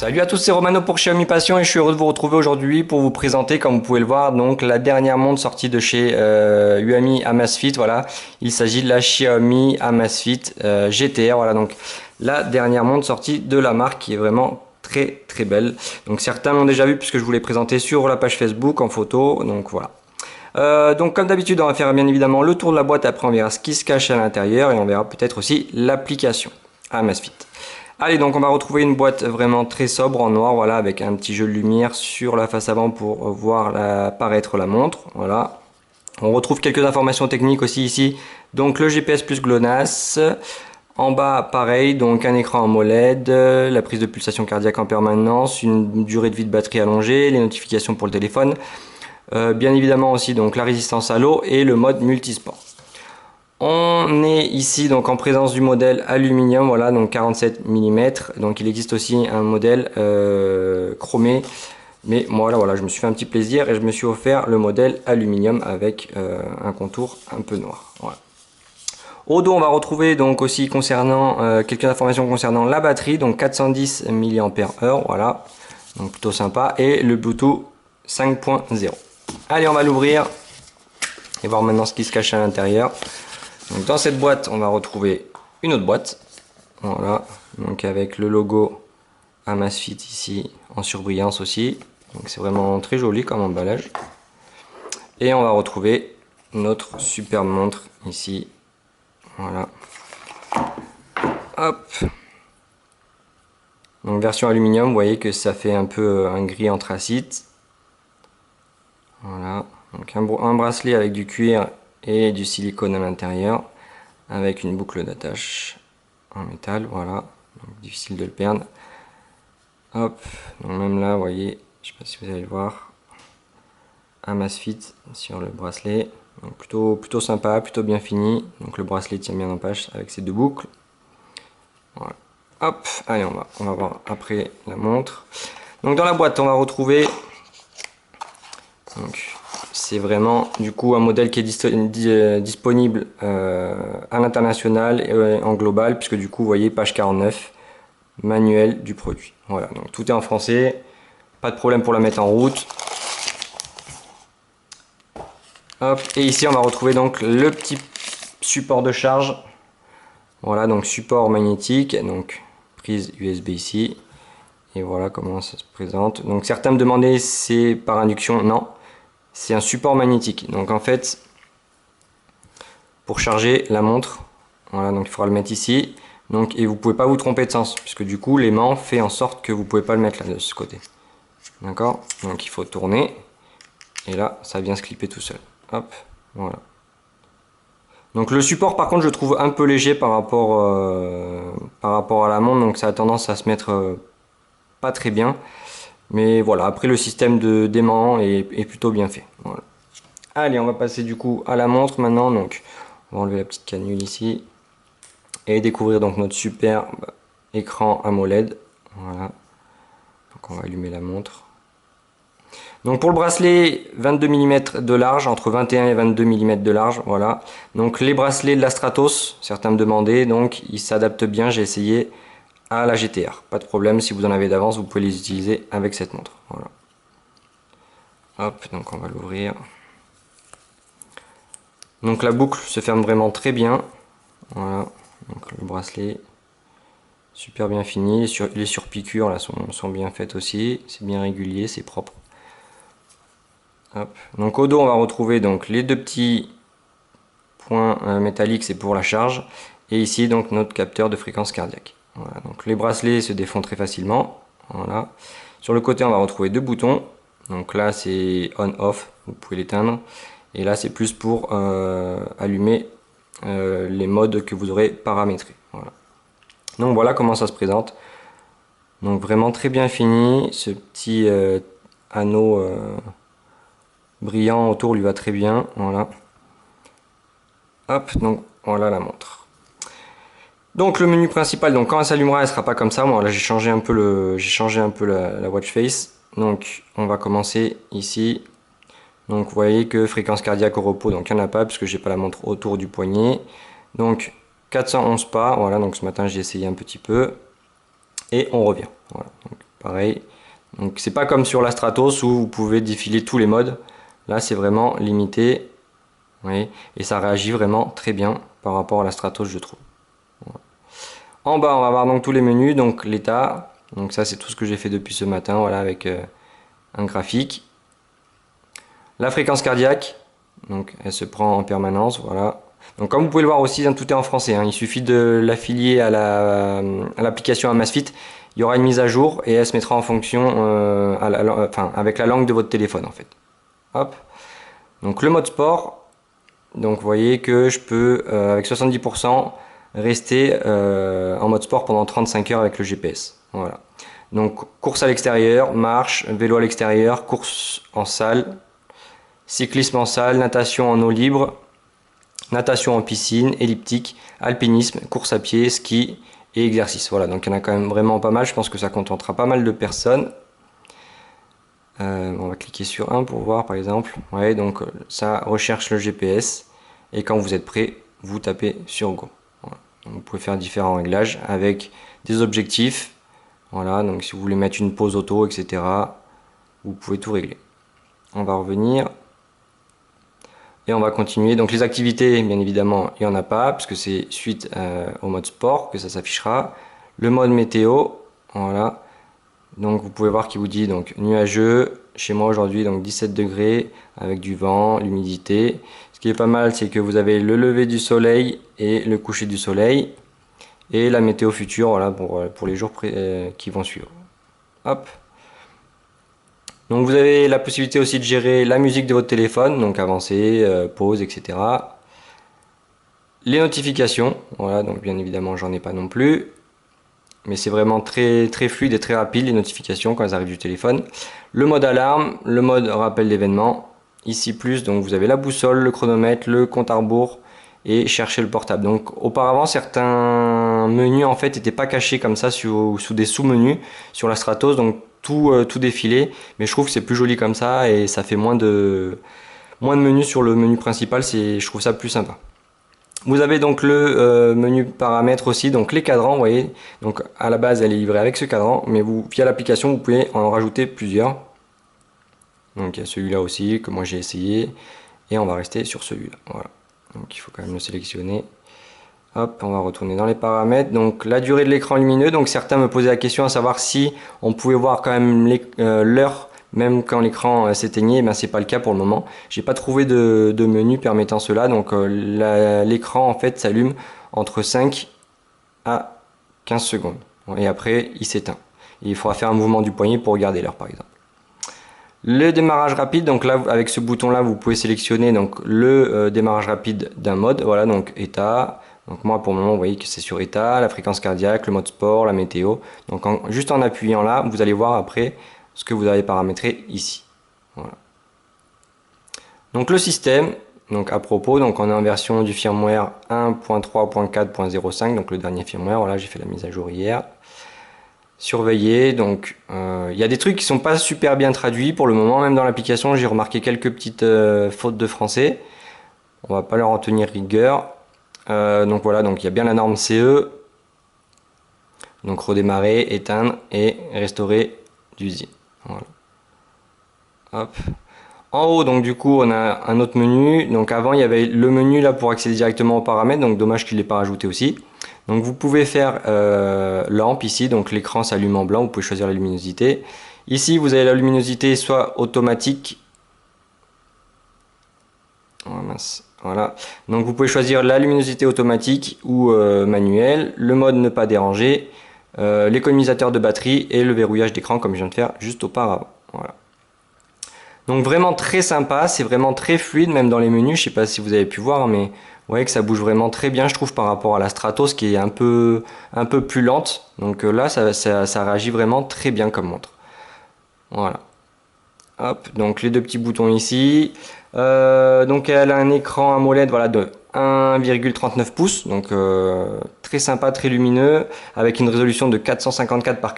Salut à tous, c'est Romano pour Xiaomi Passion et je suis heureux de vous retrouver aujourd'hui pour vous présenter, comme vous pouvez le voir, donc la dernière montre sortie de chez Xiaomi Amazfit. Voilà, il s'agit de la Xiaomi Amazfit GTR. Voilà, donc la dernière montre sortie de la marque qui est vraiment très très belle. Donc certains l'ont déjà vu puisque je vous l'ai présenté sur la page Facebook en photo. Donc voilà. Donc comme d'habitude, on va faire bien évidemment le tour de la boîte. Après, on verra ce qui se cache à l'intérieur et on verra peut-être aussi l'application Amazfit. Allez, donc on va retrouver une boîte vraiment très sobre en noir, voilà, avec un petit jeu de lumière sur la face avant pour voir apparaître la montre, voilà. On retrouve quelques informations techniques aussi ici, donc le GPS plus GLONASS. En bas, pareil, donc un écran AMOLED, la prise de pulsation cardiaque en permanence, une durée de vie de batterie allongée, les notifications pour le téléphone, bien évidemment aussi donc la résistance à l'eau et le mode multisport. On est ici donc en présence du modèle aluminium, voilà, donc 47 mm. Donc il existe aussi un modèle chromé, mais moi voilà, je me suis fait un petit plaisir et je me suis offert le modèle aluminium avec un contour un peu noir. Voilà. Au dos, on va retrouver donc aussi concernant quelques informations concernant la batterie, donc 410 mAh, voilà, donc plutôt sympa, et le Bluetooth 5.0. Allez, on va l'ouvrir et voir maintenant ce qui se cache à l'intérieur. Donc dans cette boîte, on va retrouver une autre boîte, voilà, donc avec le logo Amazfit ici en surbrillance aussi, donc c'est vraiment très joli comme emballage. Et on va retrouver notre superbe montre ici, voilà. Hop. Donc version aluminium, vous voyez que ça fait un peu un gris anthracite. Voilà, donc un bracelet avec du cuir et du silicone à l'intérieur, avec une boucle d'attache en métal, voilà, donc difficile de le perdre. Hop, donc même là, vous voyez, je sais pas si vous allez le voir, Amazfit sur le bracelet, donc plutôt sympa, plutôt bien fini. Donc le bracelet tient bien en poche avec ses deux boucles. Voilà. Hop, allez, on va voir après la montre. Donc dans la boîte, on va retrouver, donc c'est vraiment du coup un modèle qui est disponible à l'international et en global, puisque du coup vous voyez page 49, manuel du produit. Voilà, donc tout est en français, pas de problème pour la mettre en route. Hop, et ici on va retrouver donc le petit support de charge. Voilà, donc support magnétique, donc prise USB ici. Et voilà comment ça se présente. Donc certains me demandaient c'est par induction, non. C'est un support magnétique. Donc en fait, pour charger la montre, voilà, donc il faudra le mettre ici. Donc, et vous pouvez pas vous tromper de sens, puisque du coup l'aimant fait en sorte que vous pouvez pas le mettre là de ce côté. D'accord? Donc il faut tourner. Et là, ça vient se clipper tout seul. Hop, voilà. Donc le support par contre je trouve un peu léger par rapport à la montre. Donc ça a tendance à se mettre pas très bien. Mais voilà, après le système d'aimant est plutôt bien fait. Voilà. Allez, on va passer du coup à la montre maintenant. Donc on va enlever la petite canule ici. Et découvrir donc notre super écran AMOLED. Voilà. Donc on va allumer la montre. Donc pour le bracelet, 22 mm de large, entre 21 et 22 mm de large, voilà. Donc les bracelets de la Stratos, certains me demandaient, donc ils s'adaptent bien, j'ai essayé à la GTR. Pas de problème, si vous en avez d'avance, vous pouvez les utiliser avec cette montre. Voilà. Hop, donc on va l'ouvrir. Donc la boucle se ferme vraiment très bien. Voilà, donc le bracelet, super bien fini. Les surpiqûres là sont bien faites aussi, c'est bien régulier, c'est propre. Hop. Donc au dos on va retrouver donc les deux petits points métalliques, c'est pour la charge, et ici donc notre capteur de fréquence cardiaque. Voilà, donc les bracelets se défont très facilement. Voilà. Sur le côté on va retrouver deux boutons, donc là c'est on off, vous pouvez l'éteindre, et là c'est plus pour allumer les modes que vous aurez paramétrés. Voilà. Donc voilà comment ça se présente. Donc vraiment très bien fini, ce petit anneau brillant autour lui va très bien, voilà. Hop, donc voilà la montre. Donc le menu principal, donc quand elle s'allumera, elle sera pas comme ça. Moi là j'ai changé un peu la watch face. Donc on va commencer ici. Donc vous voyez que fréquence cardiaque au repos, donc il n'y en a pas puisque j'ai pas la montre autour du poignet. Donc 411 pas, voilà, donc ce matin j'ai essayé un petit peu. Et on revient. Voilà. Donc, pareil. Donc c'est pas comme sur la Stratos où vous pouvez défiler tous les modes. Là c'est vraiment limité. Oui, et ça réagit vraiment très bien par rapport à la Stratos, je trouve. Voilà. En bas, on va voir donc tous les menus, donc l'état. Donc ça, c'est tout ce que j'ai fait depuis ce matin, voilà, avec un graphique. La fréquence cardiaque, donc elle se prend en permanence, voilà. Donc comme vous pouvez le voir aussi, tout est en français, hein. Il suffit de l'affilier à l'application Amazfit. Il y aura une mise à jour et elle se mettra en fonction avec la langue de votre téléphone en fait. Hop. Donc le mode sport. Donc vous voyez que je peux, avec 70%, rester en mode sport pendant 35 heures avec le GPS. Voilà. Donc course à l'extérieur, marche, vélo à l'extérieur, course en salle, cyclisme en salle, natation en eau libre, natation en piscine, elliptique, alpinisme, course à pied, ski et exercice. Voilà, donc il y en a quand même vraiment pas mal. Je pense que ça contentera pas mal de personnes. On va cliquer sur un pour voir par exemple. Ouais, donc ça recherche le GPS et quand vous êtes prêt, vous tapez sur Go. Voilà. Donc, vous pouvez faire différents réglages avec des objectifs. Voilà, donc si vous voulez mettre une pause auto, etc., vous pouvez tout régler. On va revenir et on va continuer. Donc les activités, bien évidemment, il n'y en a pas parce que c'est suite au mode sport que ça s'affichera. Le mode météo, voilà. Donc vous pouvez voir qu'il vous dit donc nuageux, chez moi aujourd'hui donc 17 degrés avec du vent, l'humidité. Ce qui est pas mal c'est que vous avez le lever du soleil et le coucher du soleil et la météo future voilà, pour les jours qui vont suivre. Hop. Donc vous avez la possibilité aussi de gérer la musique de votre téléphone, donc avancer, pause, etc. Les notifications, voilà, donc bien évidemment j'en ai pas non plus. Mais c'est vraiment très fluide et très rapide les notifications quand elles arrivent du téléphone. Le mode alarme, le mode rappel d'événements. Ici plus, donc vous avez la boussole, le chronomètre, le compte à rebours et chercher le portable. Donc auparavant certains menus en fait n'étaient pas cachés comme ça sous des sous-menus sur la Stratos, donc tout défilé. Mais je trouve que c'est plus joli comme ça et ça fait moins de menus sur le menu principal. Je trouve ça plus sympa. Vous avez donc le menu paramètres aussi, donc les cadrans, vous voyez, donc à la base elle est livrée avec ce cadran, mais via l'application vous pouvez en rajouter plusieurs. Donc il y a celui-là aussi que moi j'ai essayé, et on va rester sur celui-là, voilà. Donc il faut quand même le sélectionner. Hop, on va retourner dans les paramètres, donc la durée de l'écran lumineux, donc certains me posaient la question à savoir si on pouvait voir quand même l'heure même quand l'écran s'éteignait. Ben c'est pas le cas pour le moment. J'ai pas trouvé de menu permettant cela, donc l'écran en fait s'allume entre 5 à 15 secondes et après il s'éteint. Il faudra faire un mouvement du poignet pour regarder l'heure par exemple. Le démarrage rapide, donc là avec ce bouton là vous pouvez sélectionner donc le démarrage rapide d'un mode, voilà, donc état. Donc moi pour le moment vous voyez que c'est sur état, la fréquence cardiaque, le mode sport, la météo. Donc juste en appuyant là, vous allez voir après ce que vous avez paramétré ici. Voilà. Donc le système, donc à propos, donc on est en version du firmware 1.3.4.05, donc le dernier firmware, voilà, j'ai fait la mise à jour hier. Surveiller, donc il y a des trucs qui sont pas super bien traduits pour le moment, même dans l'application j'ai remarqué quelques petites fautes de français. On va pas leur en tenir rigueur. Donc voilà, donc il y a bien la norme CE. Donc redémarrer, éteindre et restaurer d'usine. Voilà. Hop. En haut, donc du coup, on a un autre menu. Donc avant, il y avait le menu là pour accéder directement aux paramètres. Donc dommage qu'il ne l'ait pas rajouté aussi. Donc vous pouvez faire lampe ici. Donc l'écran s'allume en blanc. Vous pouvez choisir la luminosité. Ici, vous avez la luminosité soit automatique. Oh, mince. Voilà. Donc vous pouvez choisir la luminosité automatique ou manuelle. Le mode ne pas déranger. L'économisateur de batterie et le verrouillage d'écran comme je viens de faire juste auparavant. Voilà. Donc vraiment très sympa, c'est vraiment très fluide même dans les menus, je sais pas si vous avez pu voir mais vous voyez que ça bouge vraiment très bien je trouve par rapport à la Stratos qui est un peu plus lente. Donc là ça réagit vraiment très bien comme montre. Voilà. Hop, donc les deux petits boutons ici. Donc elle a un écran AMOLED voilà, de 1,39 pouces, donc très sympa, très lumineux, avec une résolution de 454 par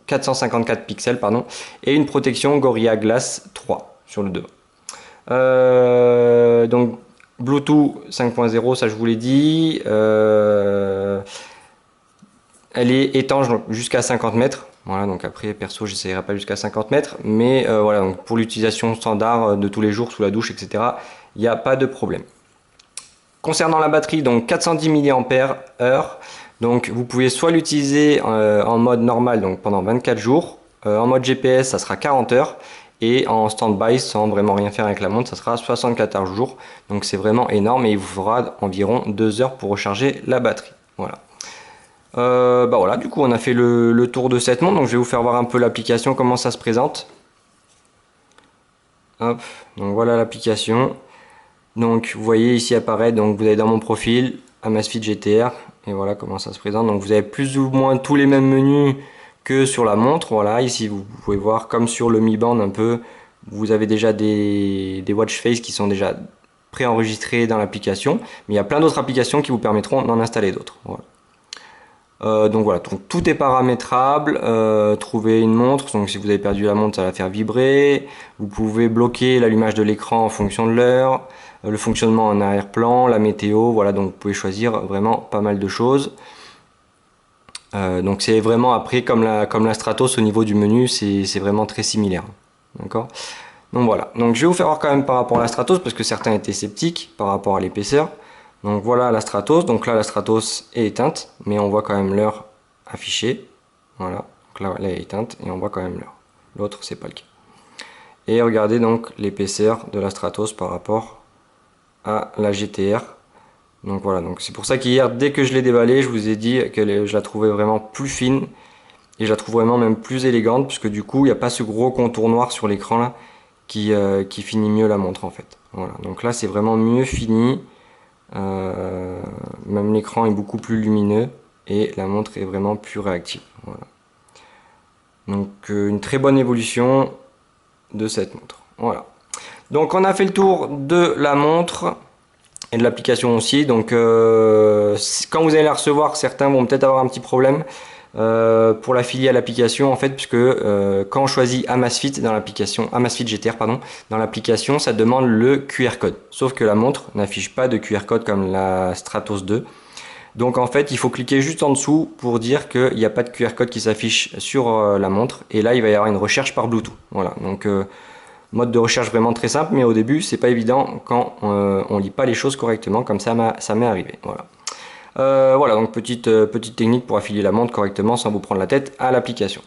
454 pixels, pardon, et une protection Gorilla Glass 3 sur le devant. Donc Bluetooth 5.0, ça je vous l'ai dit. Elle est étanche jusqu'à 50 mètres. Voilà, donc après, perso, j'essayerai pas jusqu'à 50 mètres, mais voilà, donc pour l'utilisation standard de tous les jours sous la douche, etc., il n'y a pas de problème. Concernant la batterie, donc 410 mAh, donc vous pouvez soit l'utiliser en mode normal, donc pendant 24 jours, en mode GPS, ça sera 40 heures, et en stand-by, sans vraiment rien faire avec la montre, ça sera 74 jours, donc c'est vraiment énorme, et il vous faudra environ 2 heures pour recharger la batterie. Voilà. Bah voilà, du coup on a fait le tour de cette montre, donc je vais vous faire voir un peu l'application, comment ça se présente. Hop, donc voilà l'application. Donc vous voyez ici apparaître, donc vous allez dans mon profil, Amazfit GTR, et voilà comment ça se présente. Donc vous avez plus ou moins tous les mêmes menus que sur la montre. Voilà, ici vous pouvez voir comme sur le Mi Band un peu, vous avez déjà des watch face qui sont déjà préenregistrés dans l'application, mais il y a plein d'autres applications qui vous permettront d'en installer d'autres. Voilà. Donc voilà, donc tout est paramétrable. Trouver une montre, donc si vous avez perdu la montre, ça va faire vibrer. Vous pouvez bloquer l'allumage de l'écran en fonction de l'heure, le fonctionnement en arrière-plan, la météo, voilà, donc vous pouvez choisir vraiment pas mal de choses. Donc c'est vraiment après comme la Stratos au niveau du menu, c'est vraiment très similaire. D'accord. Donc voilà, donc je vais vous faire voir quand même par rapport à la Stratos parce que certains étaient sceptiques par rapport à l'épaisseur. Donc voilà la Stratos, donc là la Stratos est éteinte, mais on voit quand même l'heure affichée. Voilà, donc là elle est éteinte et on voit quand même l'heure. L'autre c'est pas le cas. Et regardez donc l'épaisseur de la Stratos par rapport à la GTR. Donc voilà, donc c'est pour ça qu'hier dès que je l'ai déballé, je vous ai dit que je la trouvais vraiment plus fine et je la trouve vraiment même plus élégante puisque du coup il n'y a pas ce gros contour noir sur l'écran là qui finit mieux la montre en fait. Voilà, donc là c'est vraiment mieux fini. Même l'écran est beaucoup plus lumineux et la montre est vraiment plus réactive. Voilà. Donc une très bonne évolution de cette montre. Voilà. Donc on a fait le tour de la montre et de l'application aussi. Donc quand vous allez la recevoir, certains vont peut-être avoir un petit problème pour l'affilier à l'application en fait, puisque quand on choisit Amazfit dans l'application, Amazfit GTR pardon, dans l'application, ça demande le QR code. Sauf que la montre n'affiche pas de QR code comme la Stratos 2. Donc en fait, il faut cliquer juste en dessous pour dire qu'il n'y a pas de QR code qui s'affiche sur la montre. Et là, il va y avoir une recherche par Bluetooth. Voilà. Donc mode de recherche vraiment très simple, mais au début, c'est pas évident quand on lit pas les choses correctement, comme ça m'est arrivé. Voilà. Voilà, donc petite technique pour affilier la montre correctement sans vous prendre la tête à l'application.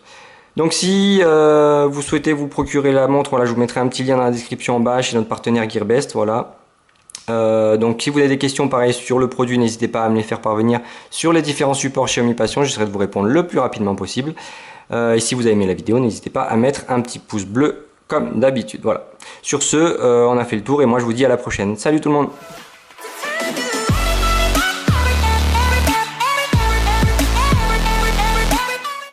Donc si vous souhaitez vous procurer la montre, voilà, je vous mettrai un petit lien dans la description en bas chez notre partenaire Gearbest. Voilà. Donc si vous avez des questions pareilles sur le produit, n'hésitez pas à me les faire parvenir sur les différents supports Xiaomi Passion, j'essaierai de vous répondre le plus rapidement possible. Et si vous avez aimé la vidéo, n'hésitez pas à mettre un petit pouce bleu comme d'habitude. Voilà. Sur ce, on a fait le tour et moi je vous dis à la prochaine. Salut tout le monde!